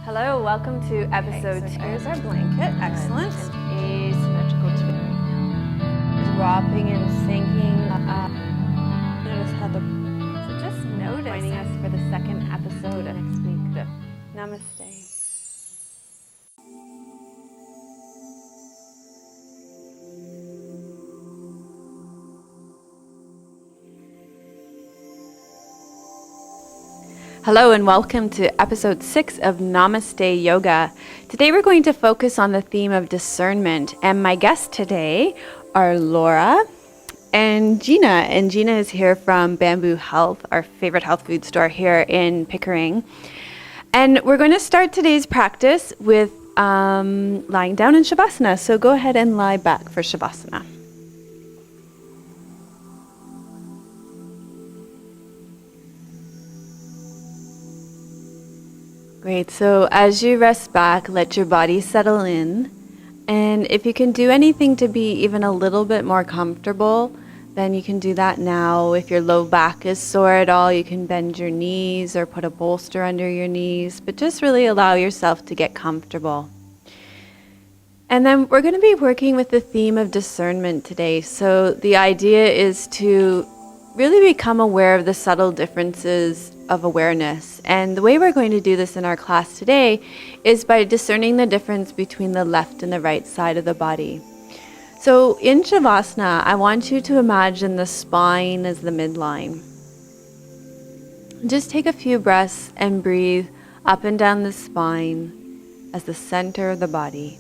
Hello, welcome to episode 2. Here's our blanket, excellent. Asymmetrical Twist. Dropping and sinking up. Notice how So just notice. Joining us for the second episode next week. Namaste. Hello and welcome to episode 6 of Namaste Yoga. Today we're going to focus on the theme of discernment, and my guests today are Laura and Gina. And Gina is here from Bamboo Health, our favorite health food store here in Pickering. And we're going to start today's practice with lying down in Shavasana. So go ahead and lie back for Shavasana. Great, so as you rest back, let your body settle in. And if you can do anything to be even a little bit more comfortable, then you can do that now. If your low back is sore at all, you can bend your knees or put a bolster under your knees, but just really allow yourself to get comfortable. And then we're going to be working with the theme of discernment today. So the idea is to really become aware of the subtle differences of awareness. And the way we're going to do this in our class today is by discerning the difference between the left and the right side of the body. So in Shavasana, I want you to imagine the spine as the midline. Just take a few breaths and breathe up and down the spine as the center of the body.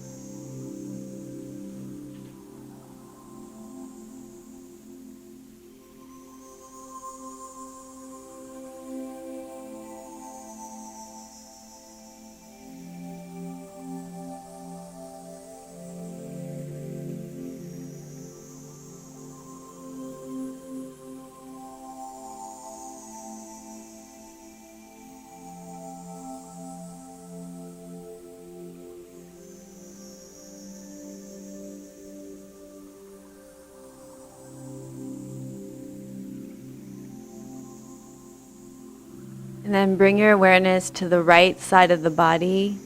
And then bring your awareness to the right side of the body.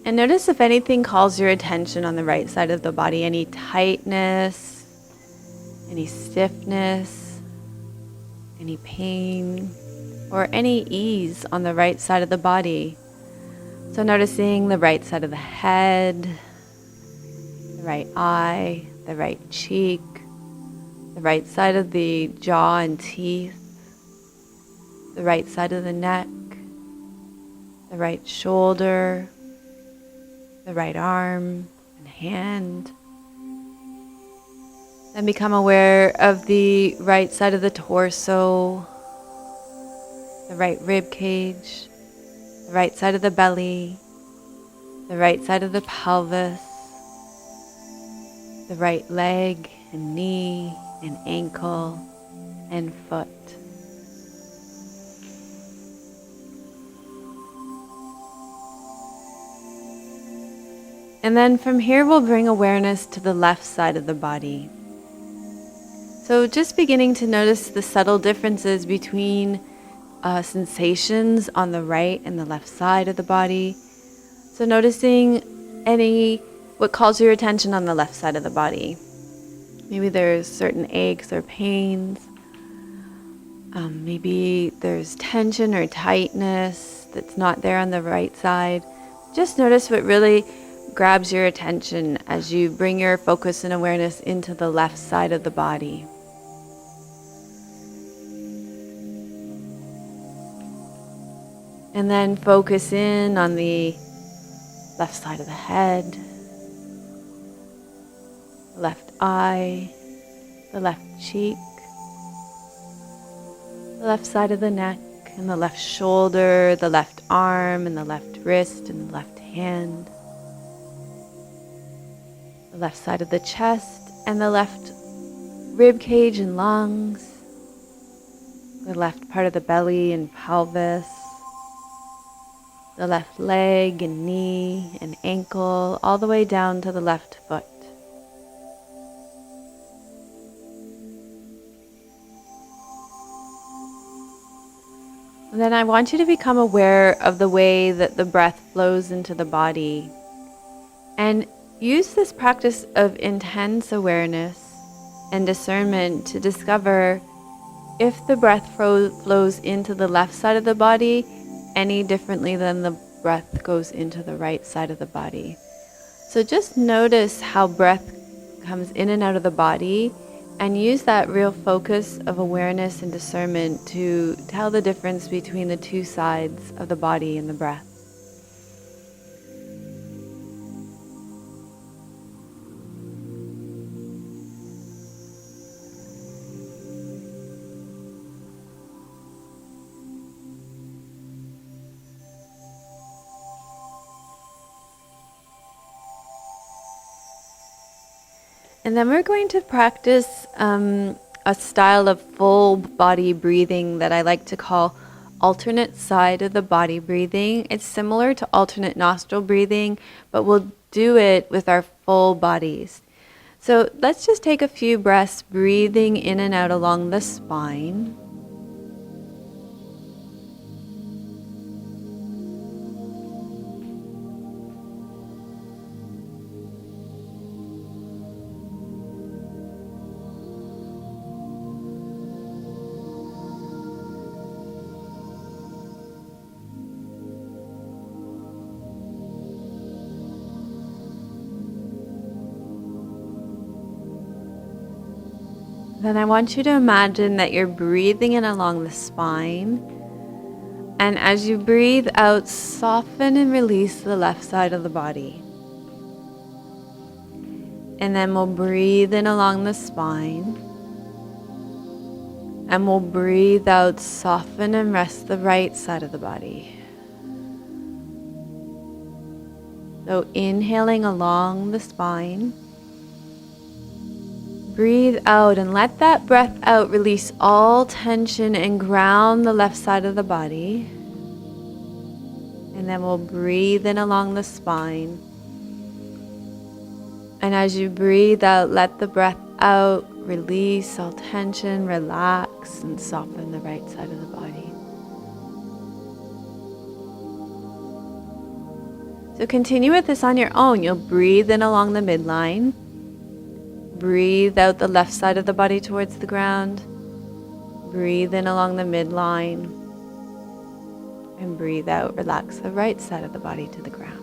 And notice if anything calls your attention on the right side of the body, any tightness, any stiffness, any pain, or any ease on the right side of the body. So noticing the right side of the head, the right eye, the right cheek, the right side of the jaw and teeth, the right side of the neck, the right shoulder, the right arm and hand. Then become aware of the right side of the torso, the right rib cage, the right side of the belly, the right side of the pelvis, the right leg and knee and ankle and foot. And then from here, we'll bring awareness to the left side of the body. So just beginning to notice the subtle differences between sensations on the right and the left side of the body. So noticing what calls your attention on the left side of the body. Maybe there's certain aches or pains. Maybe there's tension or tightness that's not there on the right side. Just notice what really grabs your attention as you bring your focus and awareness into the left side of the body. And then focus in on the left side of the head, the left eye, the left cheek, the left side of the neck, and the left shoulder, the left arm, and the left wrist, and the left hand. The left side of the chest and the left rib cage and lungs, the left part of the belly and pelvis, the left leg and knee and ankle, all the way down to the left foot. Then I want you to become aware of the way that the breath flows into the body. And use this practice of intense awareness and discernment to discover if the breath flows into the left side of the body any differently than the breath goes into the right side of the body. So just notice how breath comes in and out of the body, and use that real focus of awareness and discernment to tell the difference between the two sides of the body and the breath. And then we're going to practice a style of full body breathing that I like to call alternate side of the body breathing. It's similar to alternate nostril breathing, but we'll do it with our full bodies. So let's just take a few breaths breathing in and out along the spine. Then I want you to imagine that you're breathing in along the spine. And as you breathe out, soften and release the left side of the body. And then we'll breathe in along the spine. And we'll breathe out, soften and rest the right side of the body. So inhaling along the spine. Breathe out and let that breath out release all tension and ground the left side of the body. And then we'll breathe in along the spine. And as you breathe out, let the breath out, release all tension, relax, and soften the right side of the body. So continue with this on your own. You'll breathe in along the midline. Breathe out the left side of the body towards the ground. Breathe in along the midline. And breathe out, relax the right side of the body to the ground.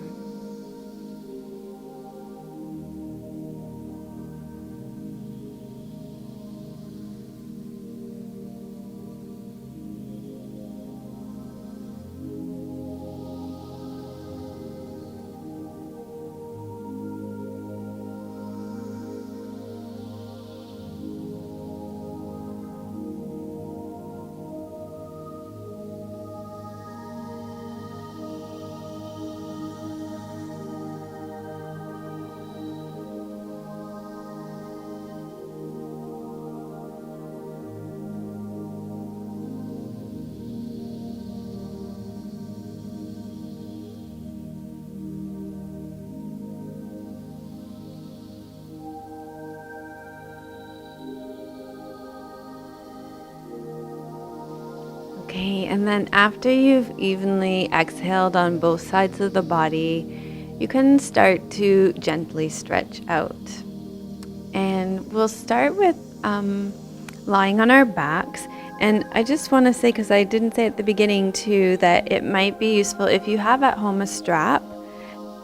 Okay, and then after you've evenly exhaled on both sides of the body, you can start to gently stretch out. And we'll start with lying on our backs. And I just want to say, because I didn't say at the beginning too, that it might be useful if you have at home a strap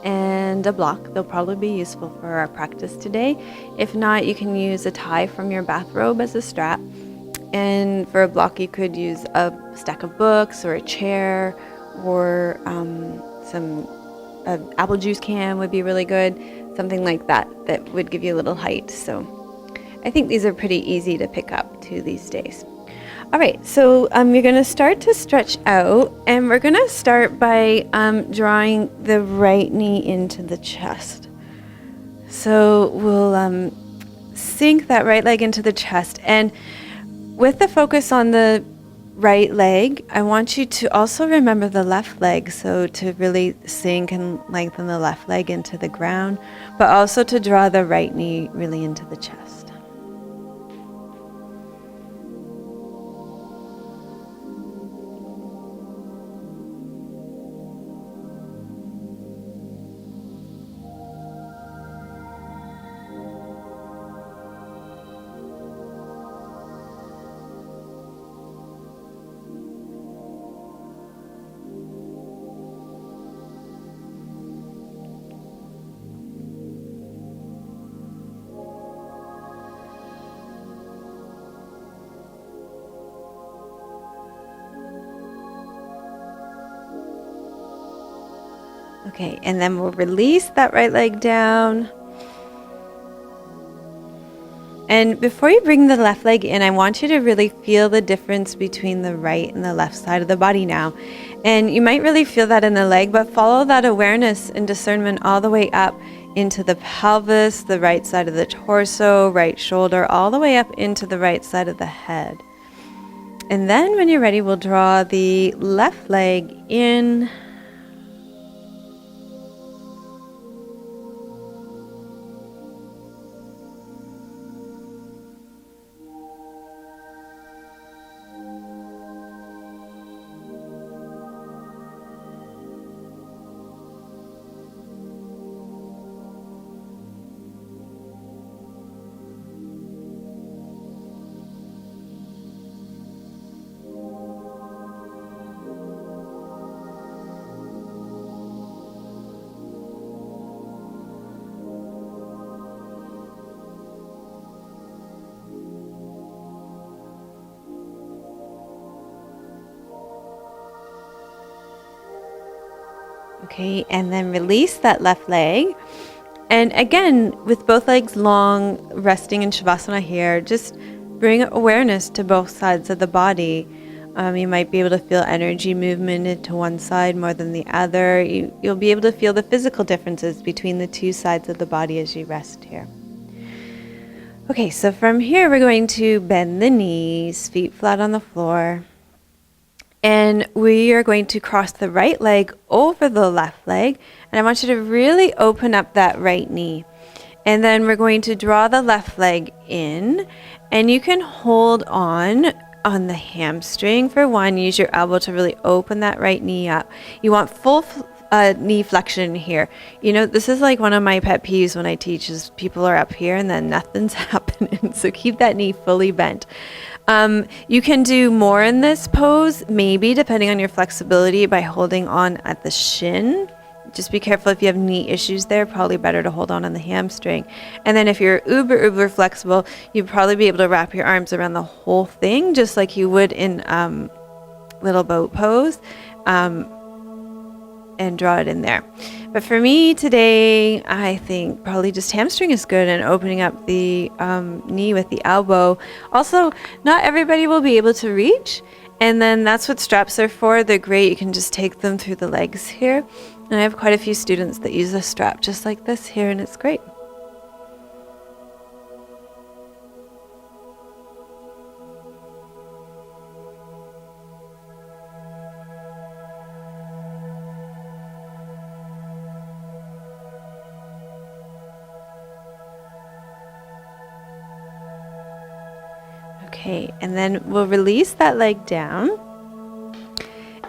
and a block. They'll probably be useful for our practice today. If not, you can use a tie from your bathrobe as a strap. And for a block, you could use a stack of books or a chair, or some apple juice can would be really good. Something like that would give you a little height. So I think these are pretty easy to pick up too these days. All right, so you're going to start to stretch out, and we're going to start by drawing the right knee into the chest. So we'll sink that right leg into the chest, and with the focus on the right leg, I want you to also remember the left leg, so to really sink and lengthen the left leg into the ground, but also to draw the right knee really into the chest. Okay, and then we'll release that right leg down. And before you bring the left leg in, I want you to really feel the difference between the right and the left side of the body now. And you might really feel that in the leg, but follow that awareness and discernment all the way up into the pelvis, the right side of the torso, right shoulder, all the way up into the right side of the head. And then when you're ready, we'll draw the left leg in. Okay, and then release that left leg. And again, with both legs long, resting in Shavasana here, just bring awareness to both sides of the body. You might be able to feel energy movement into one side more than the other. You'll be able to feel the physical differences between the two sides of the body as you rest here. Okay, so from here we're going to bend the knees, feet flat on the floor. And we are going to cross the right leg over the left leg. And I want you to really open up that right knee. And then we're going to draw the left leg in. And you can hold on the hamstring for one. Use your elbow to really open that right knee up. You want full knee flexion here. You know, this is like one of my pet peeves when I teach is people are up here and then nothing's happening. So keep that knee fully bent. You can do more in this pose, maybe depending on your flexibility, by holding on at the shin. Just be careful if you have knee issues there, probably better to hold on the hamstring. And then if you're uber flexible, you'd probably be able to wrap your arms around the whole thing, just like you would in little boat pose, and draw it in there. But for me today, I think probably just hamstring is good and opening up the knee with the elbow. Also, not everybody will be able to reach. And then that's what straps are for. They're great. You can just take them through the legs here. And I have quite a few students that use a strap just like this here, and it's great. Okay, and then we'll release that leg down.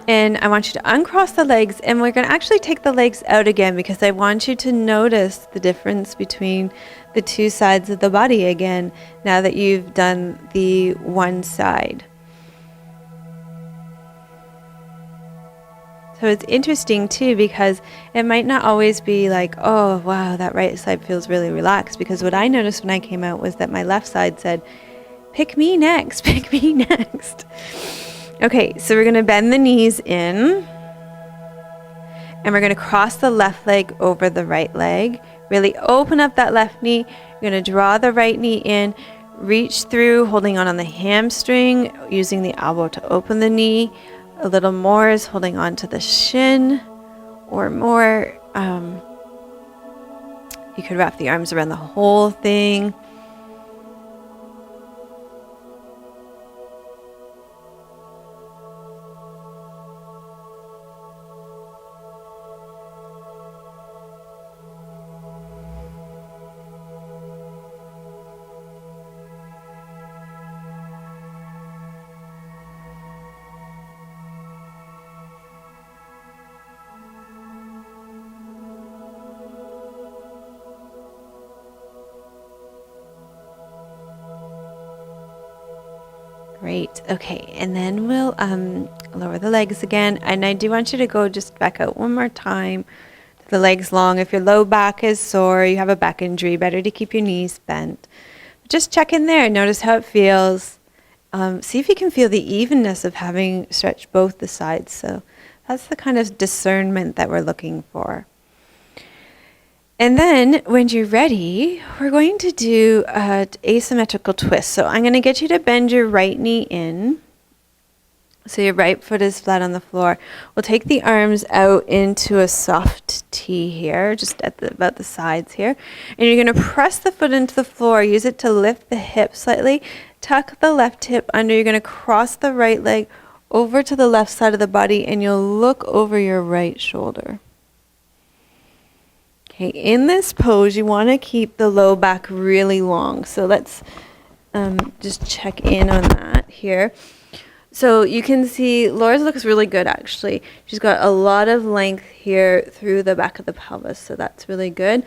And I want you to uncross the legs, and we're going to actually take the legs out again because I want you to notice the difference between the two sides of the body again now that you've done the one side. So it's interesting too because it might not always be like, oh wow, that right side feels really relaxed, because what I noticed when I came out was that my left side said, pick me next, pick me next. Okay, so we're going to bend the knees in, and we're going to cross the left leg over the right leg. Really open up that left knee. You're going to draw the right knee in, reach through, holding on the hamstring, using the elbow to open the knee. A little more is holding on to the shin, or more. You could wrap the arms around the whole thing. Great. Okay, and then we'll lower the legs again. And I do want you to go just back out one more time. The legs long. If your low back is sore, you have a back injury, better to keep your knees bent. Just check in there. Notice how it feels. See if you can feel the evenness of having stretched both the sides. So That's the kind of discernment that we're looking for. And then when you're ready, we're going to do an asymmetrical twist. So I'm going to get you to bend your right knee in. So your right foot is flat on the floor. We'll take the arms out into a soft T here, just at about the sides here. And you're going to press the foot into the floor. Use it to lift the hip slightly. Tuck the left hip under. You're going to cross the right leg over to the left side of the body, and you'll look over your right shoulder. Okay, in this pose, you want to keep the low back really long. So let's just check in on that here. So you can see Laura's looks really good, actually. She's got a lot of length here through the back of the pelvis, so that's really good.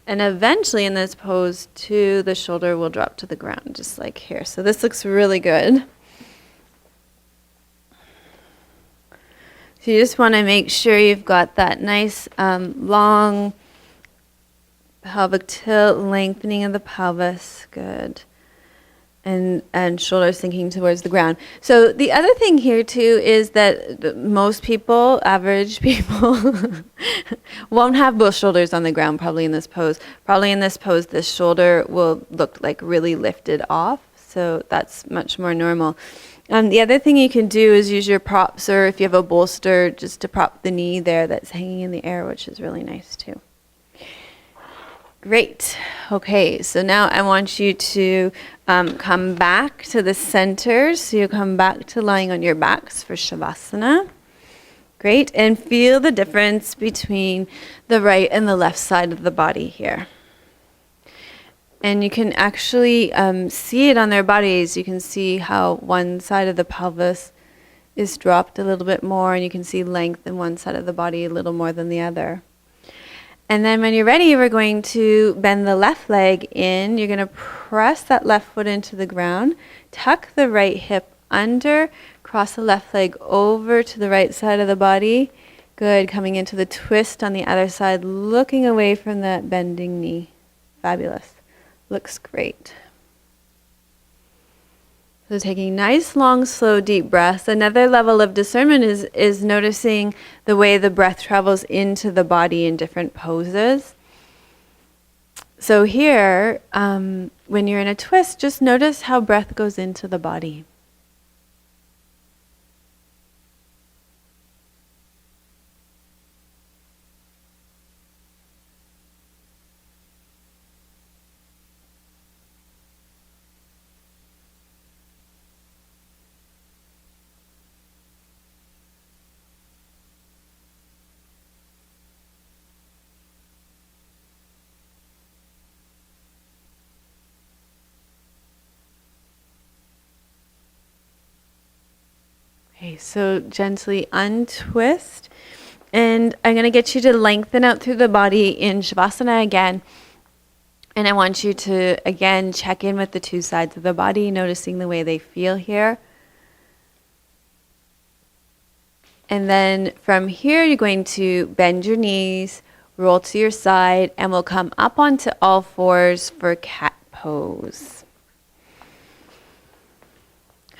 And eventually in this pose, too, the shoulder will drop to the ground, just like here. So this looks really good. So you just want to make sure you've got that nice long pelvic tilt, lengthening of the pelvis. Good. And shoulders sinking towards the ground. So the other thing here too is that most people, average people, won't have both shoulders on the ground probably in this pose. Probably in this pose, this shoulder will look like really lifted off. So that's much more normal. The other thing you can do is use your props, or if you have a bolster, just to prop the knee there that's hanging in the air, which is really nice too. Great. Okay, so now I want you to come back to the center. So you come back to lying on your backs for Shavasana. Great. And feel the difference between the right and the left side of the body here. And you can actually see it on their bodies. You can see how one side of the pelvis is dropped a little bit more, and you can see length in one side of the body a little more than the other. And then when you're ready, we're going to bend the left leg in. You're going to press that left foot into the ground, tuck the right hip under, cross the left leg over to the right side of the body. Good, coming into the twist on the other side, looking away from that bending knee. Fabulous. Looks great. So taking nice, long, slow, deep breaths. Another level of discernment is noticing the way the breath travels into the body in different poses. So here, when you're in a twist, just notice how breath goes into the body. Okay, so gently untwist, and I'm going to get you to lengthen out through the body in Shavasana again. And I want you to, again, check in with the two sides of the body, noticing the way they feel here. And then from here, you're going to bend your knees, roll to your side, and we'll come up onto all fours for cat pose.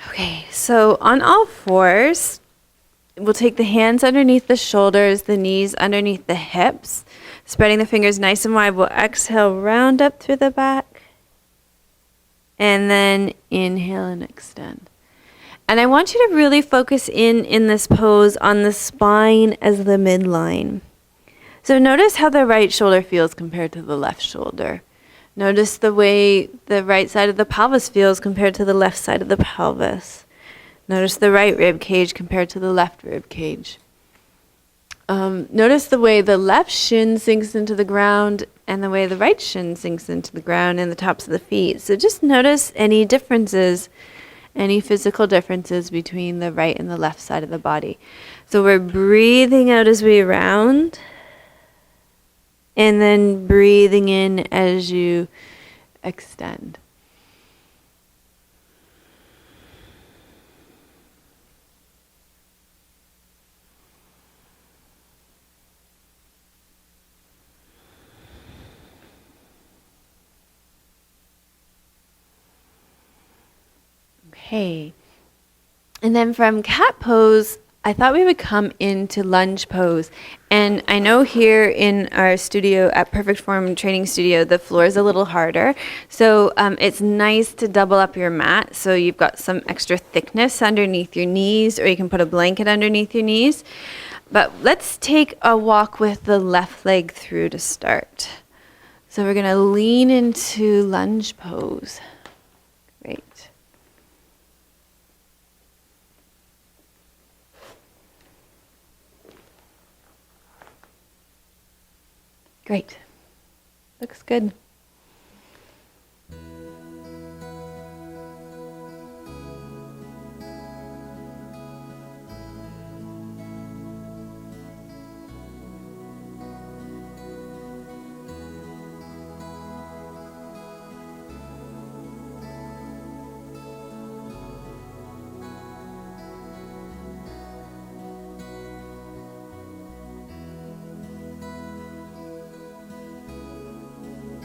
Okay, so on all fours, we'll take the hands underneath the shoulders, the knees underneath the hips, spreading the fingers nice and wide. We'll exhale, round up through the back, and then inhale and extend. And I want you to really focus in this pose on the spine as the midline. So notice how the right shoulder feels compared to the left shoulder. Notice the way the right side of the pelvis feels compared to the left side of the pelvis. Notice the right rib cage compared to the left rib cage. Notice the way the left shin sinks into the ground and the way the right shin sinks into the ground and the tops of the feet. So just notice any differences, any physical differences between the right and the left side of the body. So we're breathing out as we round, and then breathing in as you extend. Okay. And then from cat pose, I thought we would come into lunge pose. And I know here in our studio at Perfect Form Training Studio, the floor is a little harder. So it's nice to double up your mat so you've got some extra thickness underneath your knees, or you can put a blanket underneath your knees. But let's take a walk with the left leg through to start. So we're going to lean into lunge pose. Great. Great. Looks good.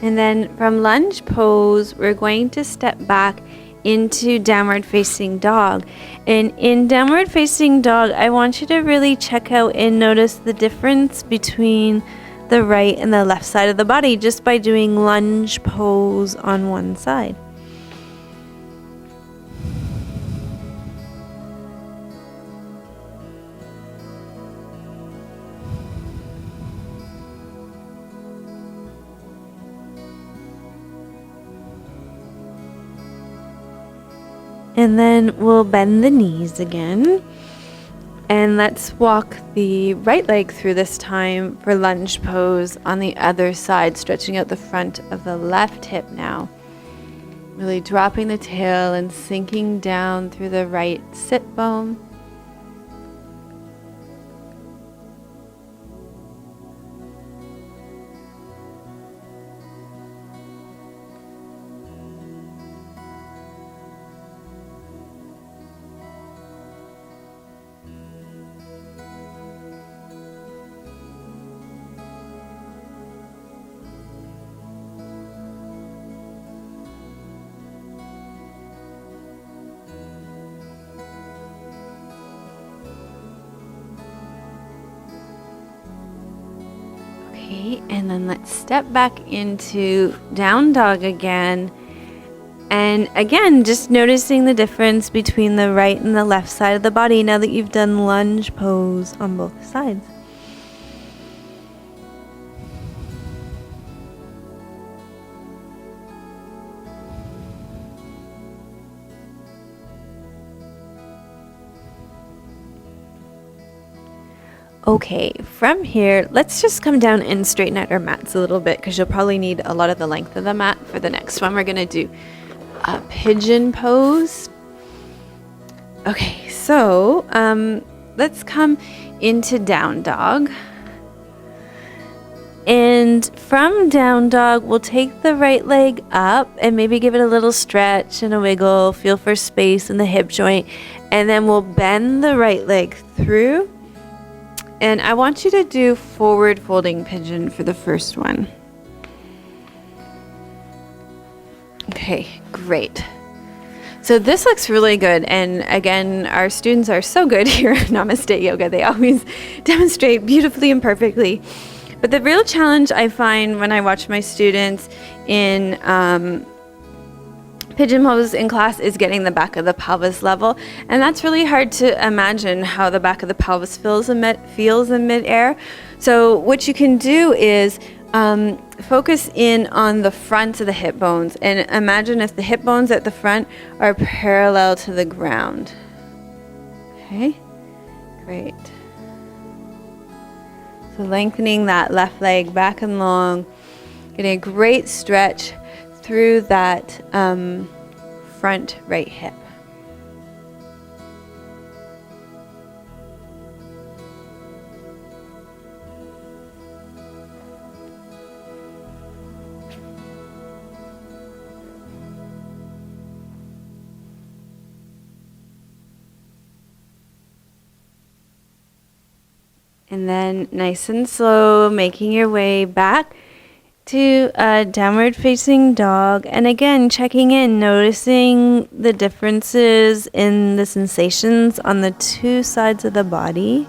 And then from lunge pose, we're going to step back into downward facing dog. And in downward facing dog, I want you to really check out and notice the difference between the right and the left side of the body just by doing lunge pose on one side. And then we'll bend the knees again. And let's walk the right leg through this time for lunge pose on the other side, stretching out the front of the left hip now. Really dropping the tail and sinking down through the right sit bone. Okay, and then let's step back into down dog again. And again, just noticing the difference between the right and the left side of the body now that you've done lunge pose on both sides. Okay, from here, let's just come down and straighten out our mats a little bit because you'll probably need a lot of the length of the mat for the next one. We're going to do a pigeon pose. Okay, so let's come into down dog. And from down dog, we'll take the right leg up and maybe give it a little stretch and a wiggle, feel for space in the hip joint. And then we'll bend the right leg through. And I want you to do forward folding pigeon for the first one. Okay, great. So this looks really good. And again, our students are so good here at Namaste Yoga. They always demonstrate beautifully and perfectly. But the real challenge I find when I watch my students in Pigeon Pose in class is getting the back of the pelvis level, and that's really hard to imagine how the back of the pelvis feels in midair. So what you can do is focus in on the front of the hip bones, and imagine if the hip bones at the front are parallel to the ground. Okay, great. So lengthening that left leg back and long, getting a great stretch through that front right hip. And then nice and slow, making your way back to a downward facing dog. And again, checking in, noticing the differences in the sensations on the two sides of the body.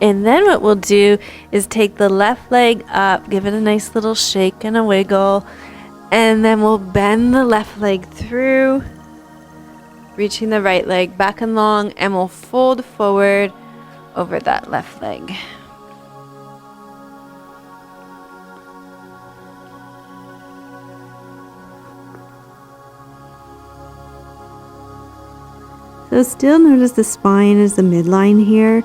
And then what we'll do is take the left leg up, give it a nice little shake and a wiggle, and then we'll bend the left leg through, reaching the right leg back and long, and we'll fold forward over that left leg. So still notice the spine is the midline here,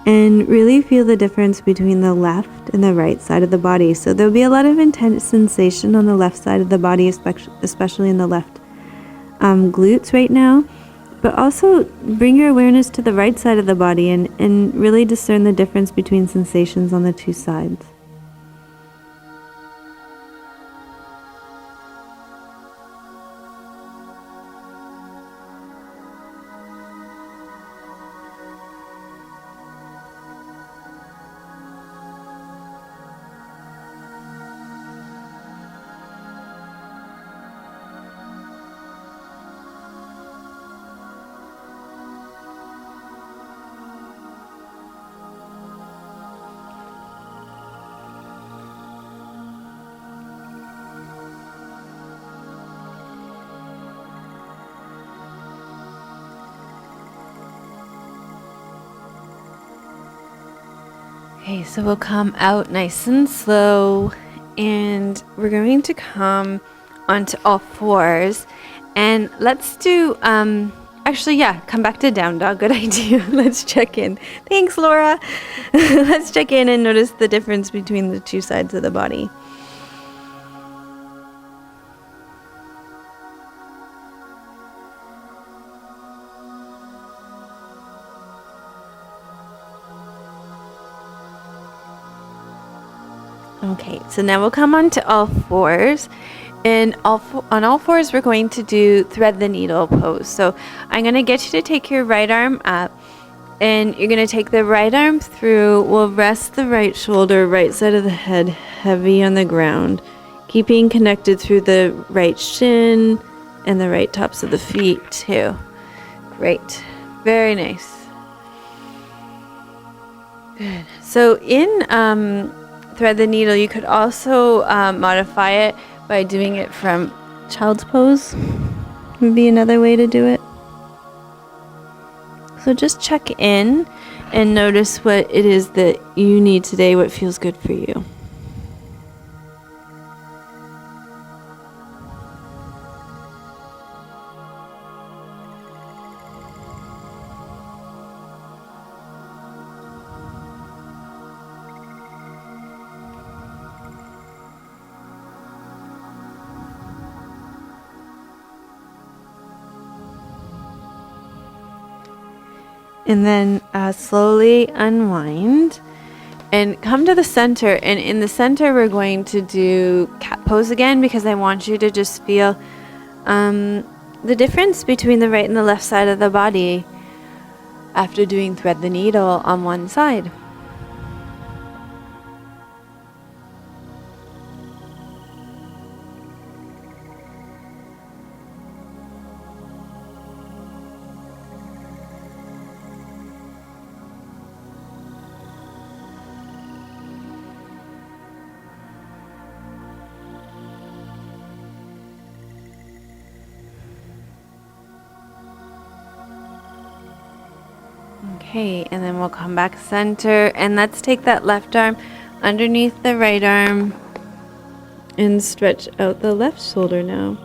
and really feel the difference between the left and the right side of the body. So there'll be a lot of intense sensation on the left side of the body, especially in the left glutes right now. But also bring your awareness to the right side of the body and really discern the difference between sensations on the two sides. Okay, so we'll come out nice and slow, and we're going to come onto all fours, and let's do, come back to down dog, good idea. Let's check in. Thanks, Laura. Let's check in and notice the difference between the two sides of the body. Okay, so now we'll come on to all fours, and on all fours we're going to do thread the needle pose. So I'm going to get you to take your right arm up, and you're going to take the right arm through. We'll rest the right shoulder, right side of the head, heavy on the ground, keeping connected through the right shin and the right tops of the feet too. Great, very nice. Good. So in thread the needle, you could also modify it by doing it from child's pose. Would be another way to do it. So just check in and notice what it is that you need today, what feels good for you. And then slowly unwind and come to the center. And in the center, we're going to do cat pose again, because I want you to just feel the difference between the right and the left side of the body after doing thread the needle on one side. Okay, and then we'll come back center, and let's take that left arm underneath the right arm and stretch out the left shoulder now.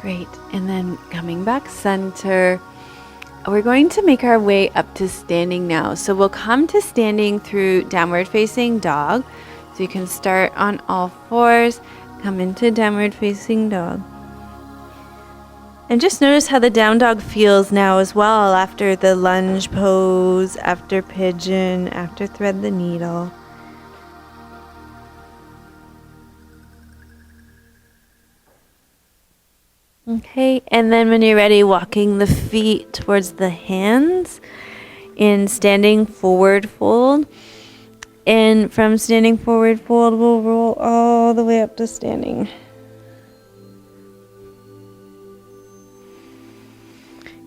Great. And then coming back center, we're going to make our way up to standing now. So we'll come to standing through downward facing dog. So you can start on all fours, come into downward facing dog. And just notice how the down dog feels now as well after the lunge pose, after pigeon, after thread the needle. Okay, and then when you're ready, walking the feet towards the hands in standing forward fold. And from standing forward fold, we'll roll all the way up to standing.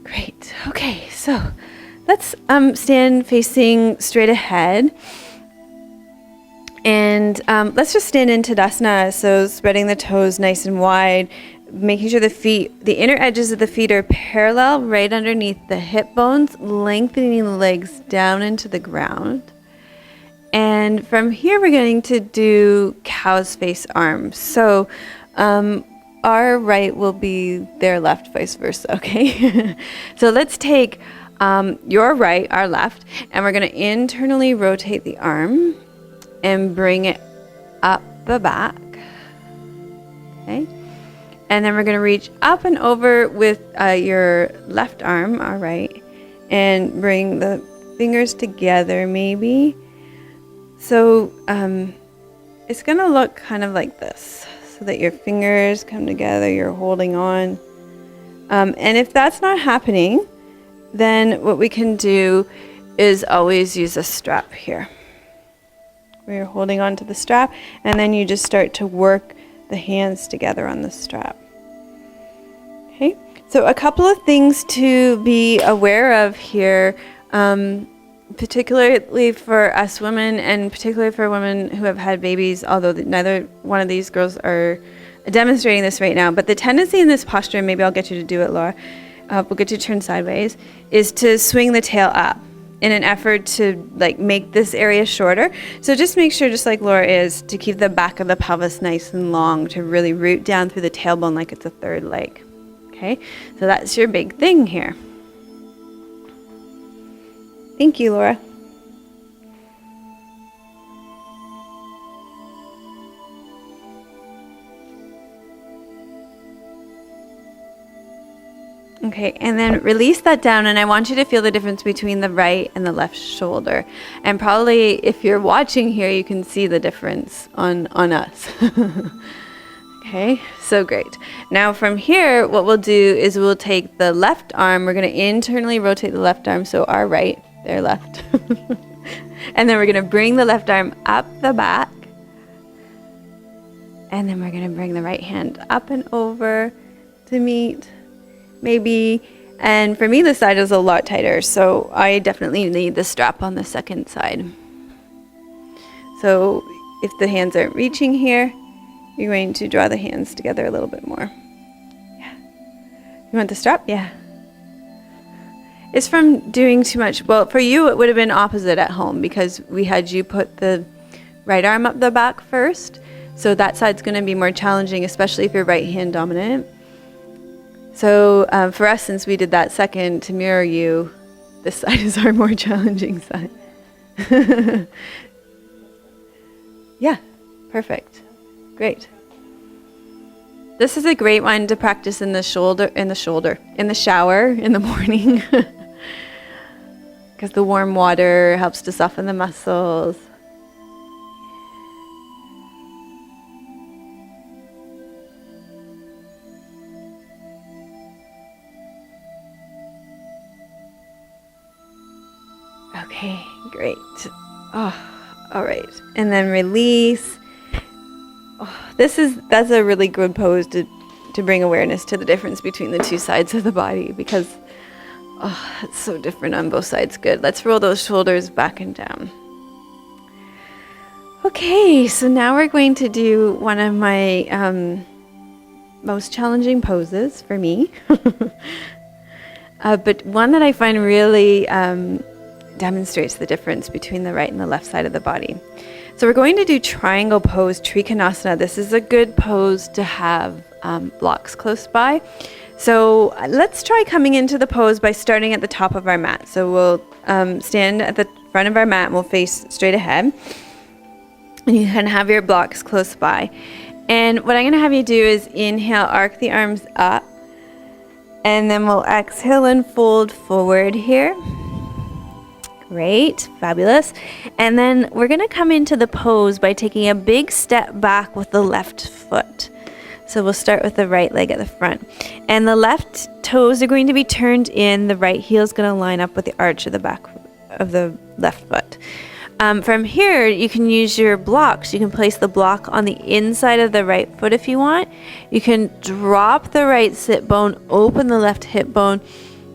Great. Okay, so let's stand facing straight ahead. And let's just stand in Tadasana, so spreading the toes nice and wide, making sure the inner edges of the feet are parallel right underneath the hip bones, lengthening the legs down into the ground. And from here, we're going to do cow's face arms. So our right will be their left, vice versa, okay? So let's take your right, our left, and we're going to internally rotate the arm and bring it up the back, okay? And then we're going to reach up and over with your left arm, our right, and bring the fingers together maybe. So it's going to look kind of like this, so that your fingers come together, you're holding on. And if that's not happening, then what we can do is always use a strap here, where you're holding on to the strap, and then you just start to work the hands together on the strap. Okay, so a couple of things to be aware of here, particularly for us women, and particularly for women who have had babies, although neither one of these girls are demonstrating this right now, but the tendency in this posture, and maybe I'll get you to do it, Laura, we'll get you to turn sideways, is to swing the tail up in an effort to make this area shorter. So just make sure, just like Laura is, to keep the back of the pelvis nice and long, to really root down through the tailbone like it's a third leg. Okay, so that's your big thing here. Thank you, Laura. Okay, and then release that down, and I want you to feel the difference between the right and the left shoulder. And probably if you're watching here, you can see the difference on us. Okay, so great. Now from here, what we'll do is we'll take the left arm, we're going to internally rotate the left arm, so our right, their left. And then we're going to bring the left arm up the back. And then we're going to bring the right hand up and over to meet. Maybe, and for me this side is a lot tighter, so I definitely need the strap on the second side. So if the hands aren't reaching here, you're going to draw the hands together a little bit more. Yeah. You want the strap? Yeah. It's from doing too much. Well, for you it would have been opposite at home, because we had you put the right arm up the back first, so that side's going to be more challenging, especially if you're right hand dominant. So for us, since we did that second to mirror you, this side is our more challenging side. Yeah, perfect. Great. This is a great one to practice in the shower, in the morning. Because the warm water helps to soften the muscles. Okay, great. Oh, all right. And then release. Oh, that's a really good pose to bring awareness to the difference between the two sides of the body, because it's so different on both sides. Good. Let's roll those shoulders back and down. Okay, so now we're going to do one of my most challenging poses for me. But one that I find really demonstrates the difference between the right and the left side of the body. So we're going to do triangle pose, Trikonasana. This is a good pose to have blocks close by. So let's try coming into the pose by starting at the top of our mat. So we'll stand at the front of our mat and we'll face straight ahead. And you can have your blocks close by. And what I'm going to have you do is inhale, arc the arms up. And then we'll exhale and fold forward here. Great, fabulous. And then we're going to come into the pose by taking a big step back with the left foot. So we'll start with the right leg at the front. And the left toes are going to be turned in. The right heel is going to line up with the arch of the back of the left foot. From here, you can use your blocks. You can place the block on the inside of the right foot if you want. You can drop the right sit bone, open the left hip bone,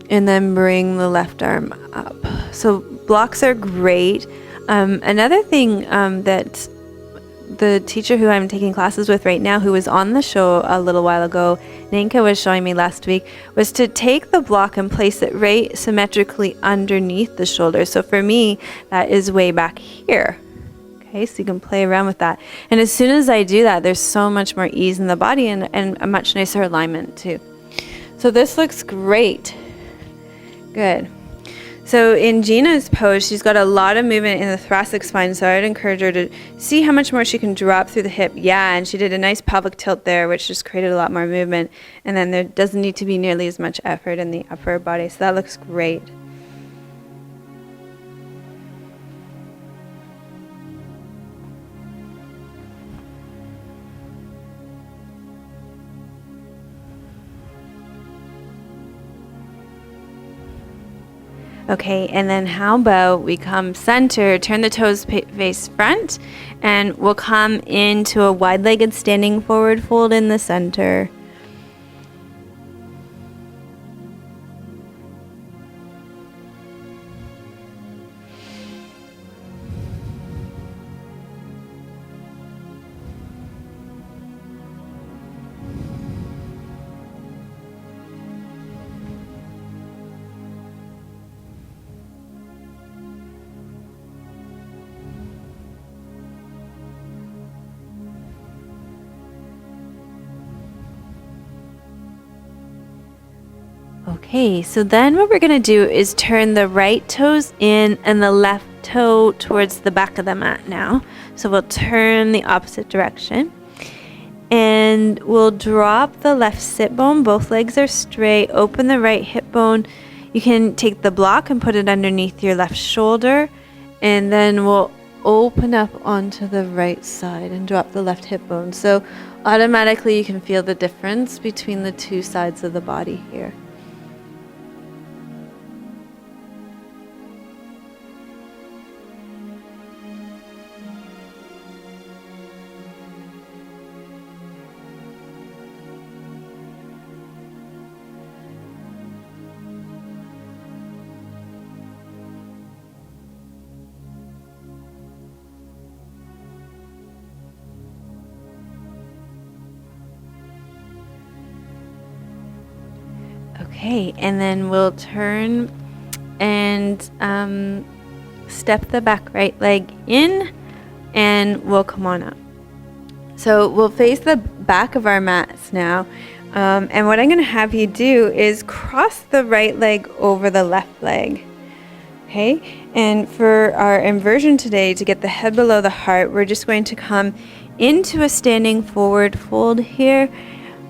and then bring the left arm up. So blocks are great. Another thing that the teacher who I'm taking classes with right now, who was on the show a little while ago, Nanka was showing me last week, was to take the block and place it right symmetrically underneath the shoulder. So for me, that is way back here. Okay, so you can play around with that. And as soon as I do that, there's so much more ease in the body and a much nicer alignment too. So this looks great. Good. So in Gina's pose, she's got a lot of movement in the thoracic spine, so I would encourage her to see how much more she can drop through the hip. Yeah, and she did a nice pelvic tilt there, which just created a lot more movement. And then there doesn't need to be nearly as much effort in the upper body, so that looks great. Okay, and then how about we come center, turn the toes face front, and we'll come into a wide-legged standing forward fold in the center. Okay, so then what we're going to do is turn the right toes in and the left toe towards the back of the mat now. So we'll turn the opposite direction. And we'll drop the left sit bone. Both legs are straight. Open the right hip bone. You can take the block and put it underneath your left shoulder. And then we'll open up onto the right side and drop the left hip bone. So automatically you can feel the difference between the two sides of the body here. Okay, and then we'll turn and step the back right leg in, and we'll come on up. So we'll face the back of our mats now, and what I'm going to have you do is cross the right leg over the left leg. Okay, and for our inversion today, to get the head below the heart, we're just going to come into a standing forward fold here,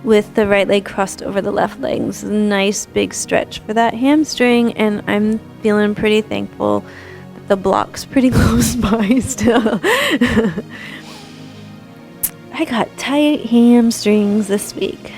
with the right leg crossed over the left leg. This is a nice big stretch for that hamstring, and I'm feeling pretty thankful that the block's pretty close by still. I got tight hamstrings this week.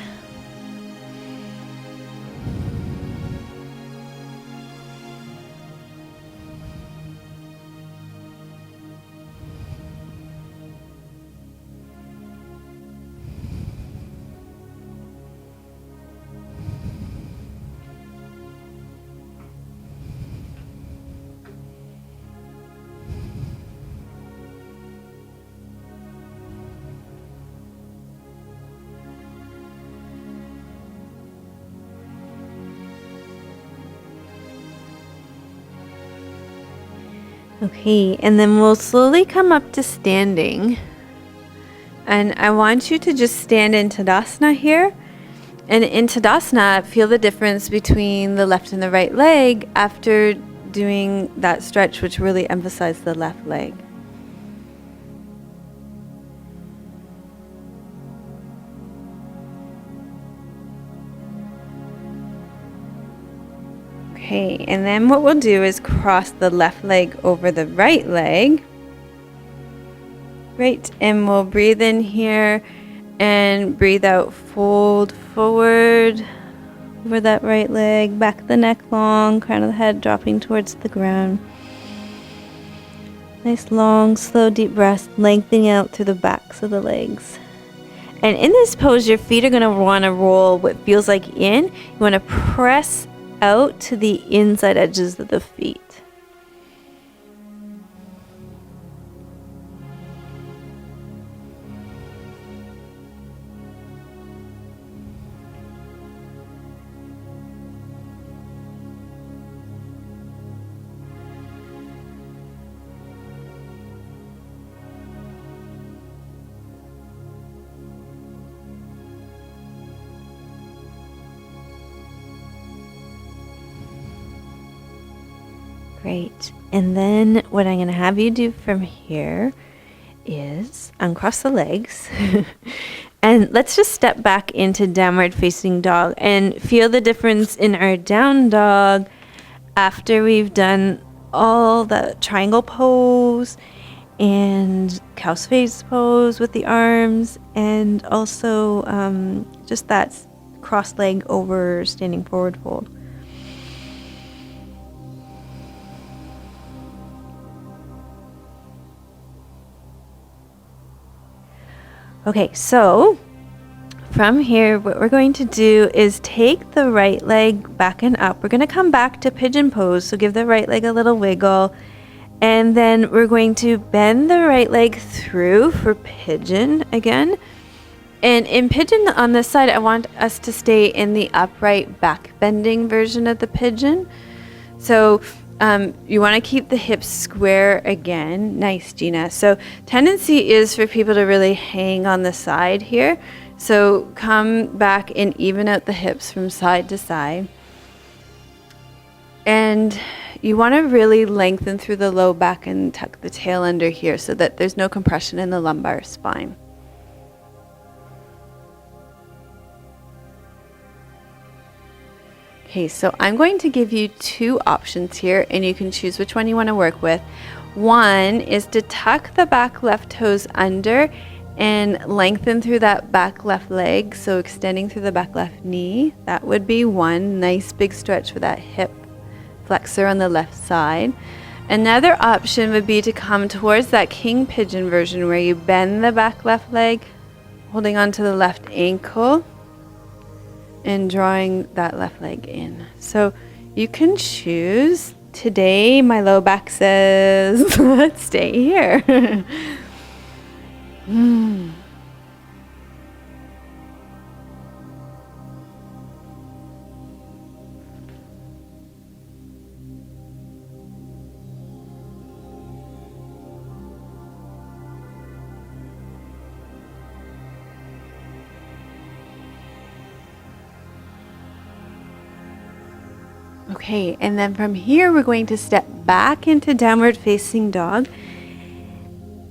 Okay, and then we'll slowly come up to standing. And I want you to just stand in Tadasana here. And in Tadasana, feel the difference between the left and the right leg after doing that stretch, which really emphasized the left leg. Okay, and then what we'll do is cross the left leg over the right leg. Great, and we'll breathe in here and breathe out, fold forward over that right leg, back of the neck long, crown of the head dropping towards the ground. Nice long, slow, deep breaths, lengthening out through the backs of the legs. And in this pose, your feet are going to want to roll what feels like in. You want to press out to the inside edges of the feet. Great. And then what I'm going to have you do from here is uncross the legs. And let's just step back into downward facing dog and feel the difference in our down dog after we've done all the triangle pose and cow's face pose with the arms, and also just that cross leg over standing forward fold. Okay, so from here, what we're going to do is take the right leg back and up. We're going to come back to pigeon pose, so give the right leg a little wiggle. And then we're going to bend the right leg through for pigeon again. And in pigeon on this side, I want us to stay in the upright back bending version of the pigeon. So you want to keep the hips square again. Nice, Gina. So tendency is for people to really hang on the side here. So come back and even out the hips from side to side. And you want to really lengthen through the low back and tuck the tail under here so that there's no compression in the lumbar spine. Okay, so I'm going to give you two options here, and you can choose which one you want to work with. One is to tuck the back left toes under and lengthen through that back left leg, so extending through the back left knee. That would be one nice big stretch for that hip flexor on the left side. Another option would be to come towards that king pigeon version where you bend the back left leg, holding onto the left ankle and drawing that left leg in. So you can choose. Today my low back says, let's stay here. Okay, and then from here we're going to step back into downward facing dog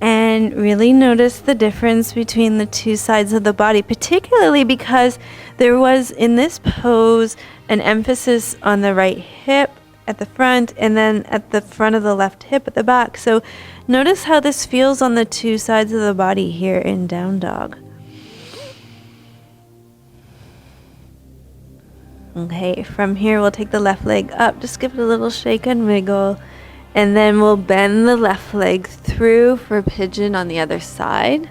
and really notice the difference between the two sides of the body, particularly because there was in this pose an emphasis on the right hip at the front and then at the front of the left hip at the back. So notice how this feels on the two sides of the body here in down dog. Okay, from here we'll take the left leg up, just give it a little shake and wiggle, and then we'll bend the left leg through for pigeon on the other side.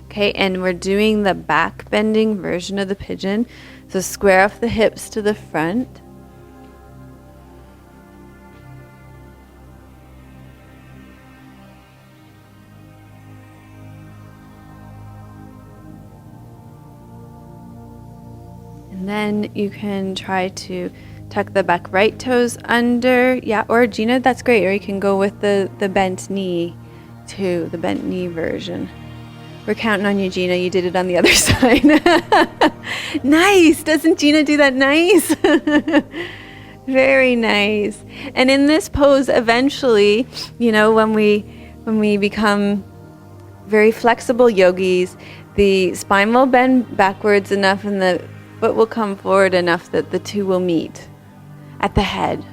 Okay, and we're doing the back bending version of the pigeon, so square off the hips to the front. And then you can try to Tuck the back right toes under. Yeah, or Gina, that's great. Or you can go with the bent knee too, the bent knee version. We're counting on you, Gina. You did it on the other side. Nice. Doesn't Gina do that nice? Very nice. And in this pose, eventually, when we become very flexible yogis, the spine will bend backwards enough and the foot will come forward enough that the two will meet at the head.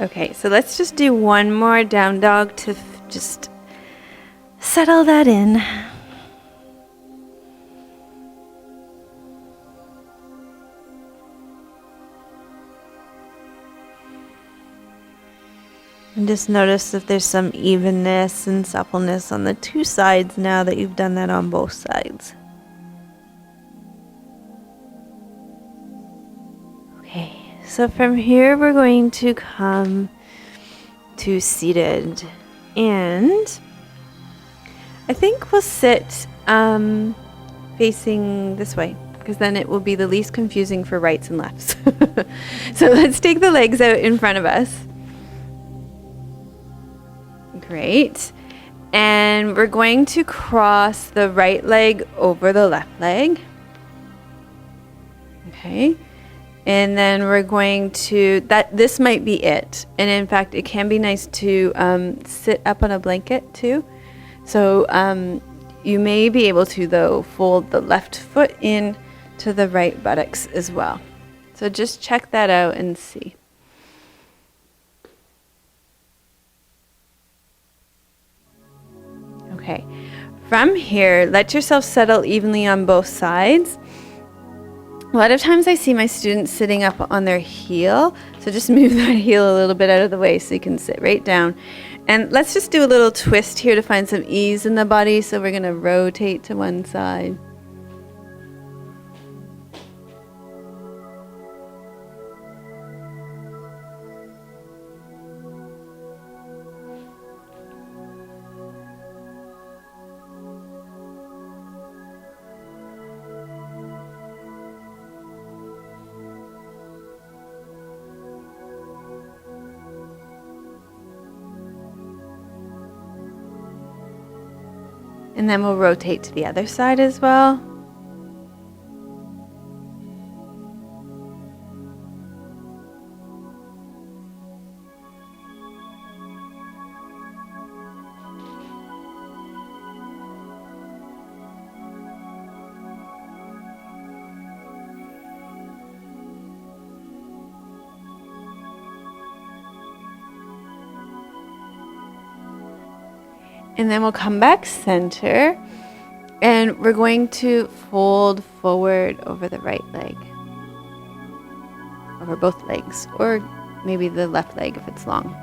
Okay, so let's just do one more down dog to just settle that in. And just notice if there's some evenness and suppleness on the two sides now that you've done that on both sides. Okay, so from here we're going to come to seated. And I think we'll sit facing this way, because then it will be the least confusing for rights and lefts. So let's take the legs out in front of us. Great. And we're going to cross the right leg over the left leg. Okay. And then we're going to, this might be it. And in fact, it can be nice to sit up on a blanket too. So you may be able to, though, fold the left foot in to the right buttocks as well. So just check that out and see. Okay, from here, let yourself settle evenly on both sides. A lot of times I see my students sitting up on their heel, so just move that heel a little bit out of the way so you can sit right down. And let's just do a little twist here to find some ease in the body, so we're going to rotate to one side. And then we'll rotate to the other side as well. And then we'll come back center, and we're going to fold forward over the right leg, over both legs, or maybe the left leg if it's long.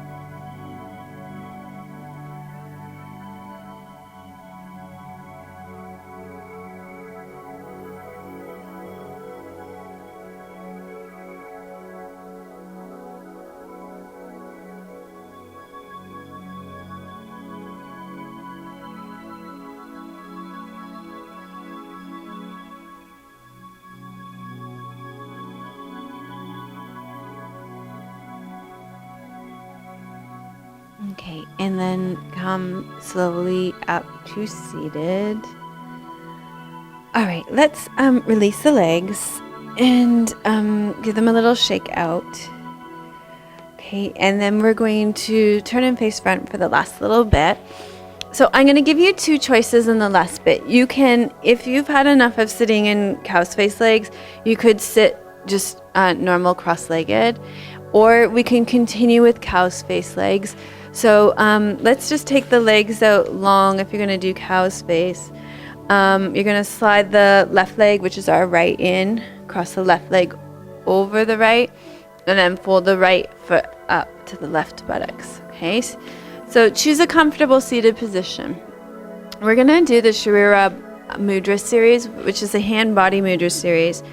Okay, and then come slowly up to seated. All right, let's release the legs and give them a little shake out. Okay, and then we're going to turn and face front for the last little bit. So I'm going to give you two choices in the last bit. You can, if you've had enough of sitting in cow's face legs, you could sit just normal cross-legged, or we can continue with cow's face legs. So let's just take the legs out long if you're going to do cow's face. You're going to slide the left leg, which is our right, in, cross the left leg over the right, and then fold the right foot up to the left buttocks. Okay, so choose a comfortable seated position. We're going to do the Shira Mudra series, which is a hand-body mudra series.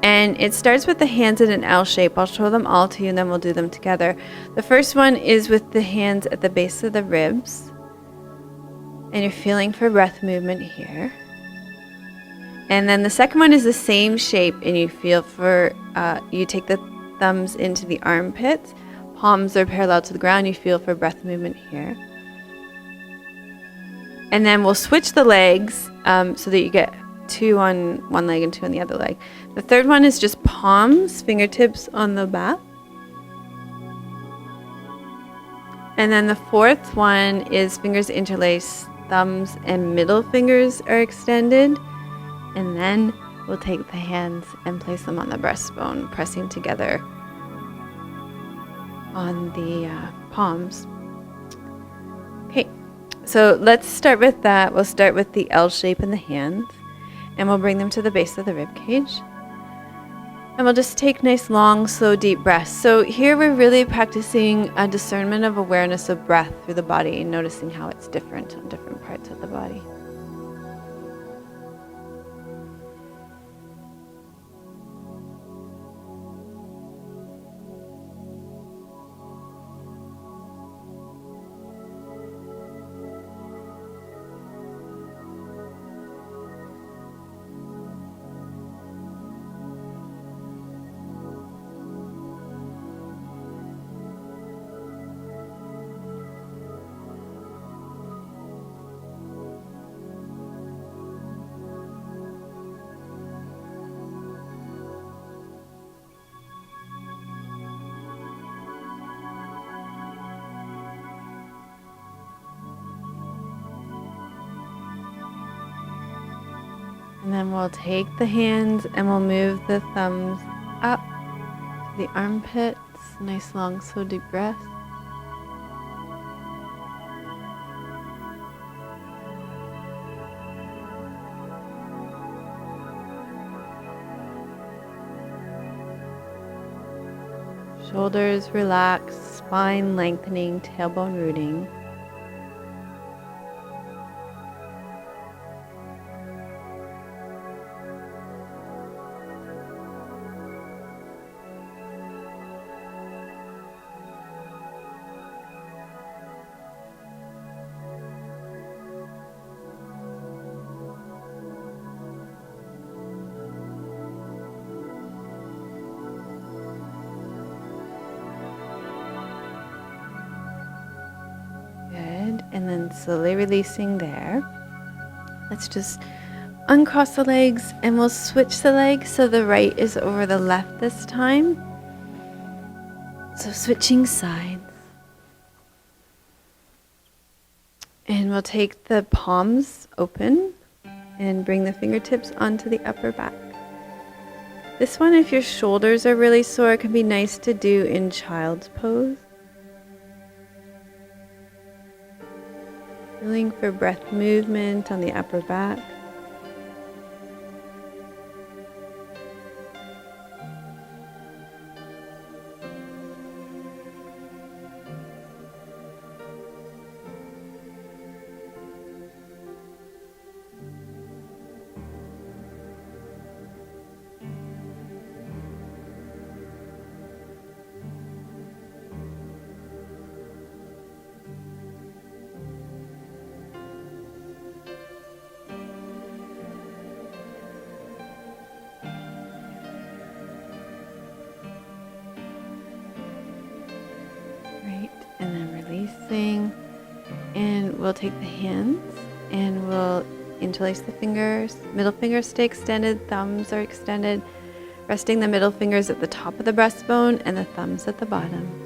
And it starts with the hands in an L shape. I'll show them all to you and then we'll do them together. The first one is with the hands at the base of the ribs. And you're feeling for breath movement here. And then the second one is the same shape, and you feel for, you take the thumbs into the armpits. Palms are parallel to the ground. You feel for breath movement here. And then we'll switch the legs so that you get 2 on one leg and 2 on the other leg. The third one is just palms, fingertips on the back. And then the fourth one is fingers interlaced, thumbs and middle fingers are extended. And then we'll take the hands and place them on the breastbone, pressing together on the palms. Okay, so let's start with that. We'll start with the L shape in the hands, and we'll bring them to the base of the rib cage. And we'll just take nice, long, slow, deep breaths. So here we're really practicing a discernment of awareness of breath through the body and noticing how it's different on different parts of the body. And then we'll take the hands and we'll move the thumbs up to the armpits. Nice, long, slow, deep breath. Shoulders relaxed, spine lengthening, tailbone rooting. And then slowly releasing there. Let's just uncross the legs and we'll switch the legs so the right is over the left this time. So switching sides. And we'll take the palms open and bring the fingertips onto the upper back. This one, if your shoulders are really sore, it can be nice to do in child's pose. Feeling for breath movement on the upper back. And then releasing, and we'll take the hands and we'll interlace the fingers. Middle fingers stay extended, thumbs are extended, resting the middle fingers at the top of the breastbone and the thumbs at the bottom.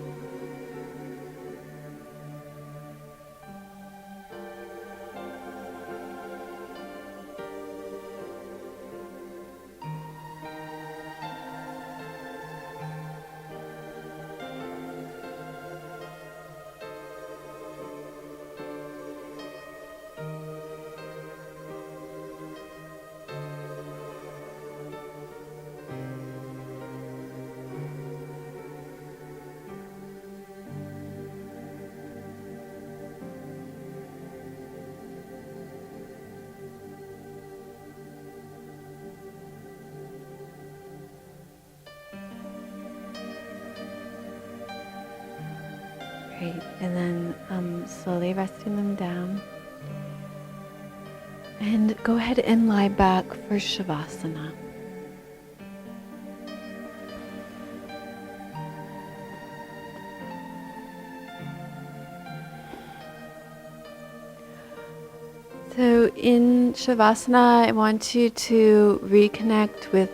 Great. And then slowly resting them down. And go ahead and lie back for Shavasana. So in Shavasana, I want you to reconnect with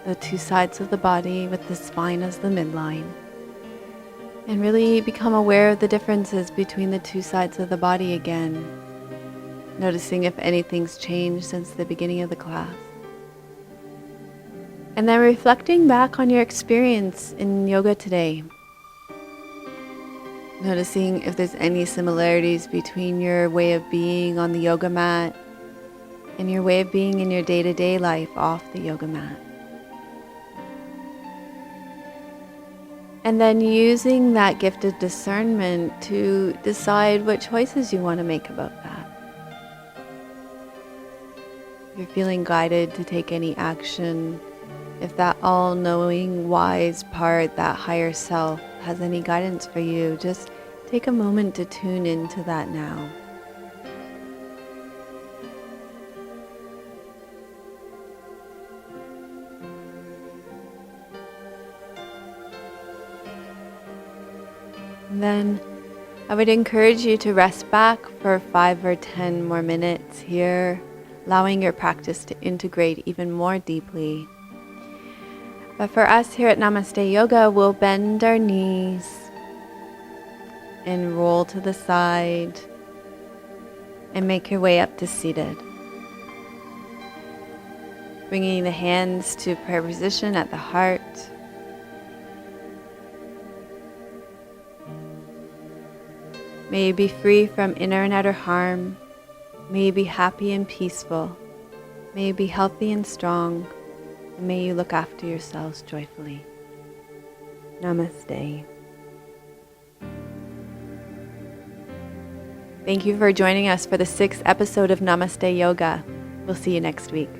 the two sides of the body, with the spine as the midline. And really become aware of the differences between the two sides of the body again. Noticing if anything's changed since the beginning of the class. And then reflecting back on your experience in yoga today. Noticing if there's any similarities between your way of being on the yoga mat and your way of being in your day-to-day life off the yoga mat. And then using that gift of discernment to decide what choices you want to make about that. If you're feeling guided to take any action, if that all-knowing, wise part, that higher self, has any guidance for you, just take a moment to tune into that now. And then I would encourage you to rest back for 5 or 10 more minutes here, allowing your practice to integrate even more deeply. But for us here at Namaste Yoga, we'll bend our knees and roll to the side and make your way up to seated. Bringing the hands to prayer position at the heart. May you be free from inner and outer harm. May you be happy and peaceful. May you be healthy and strong. And may you look after yourselves joyfully. Namaste. Thank you for joining us for the 6th episode of Namaste Yoga. We'll see you next week.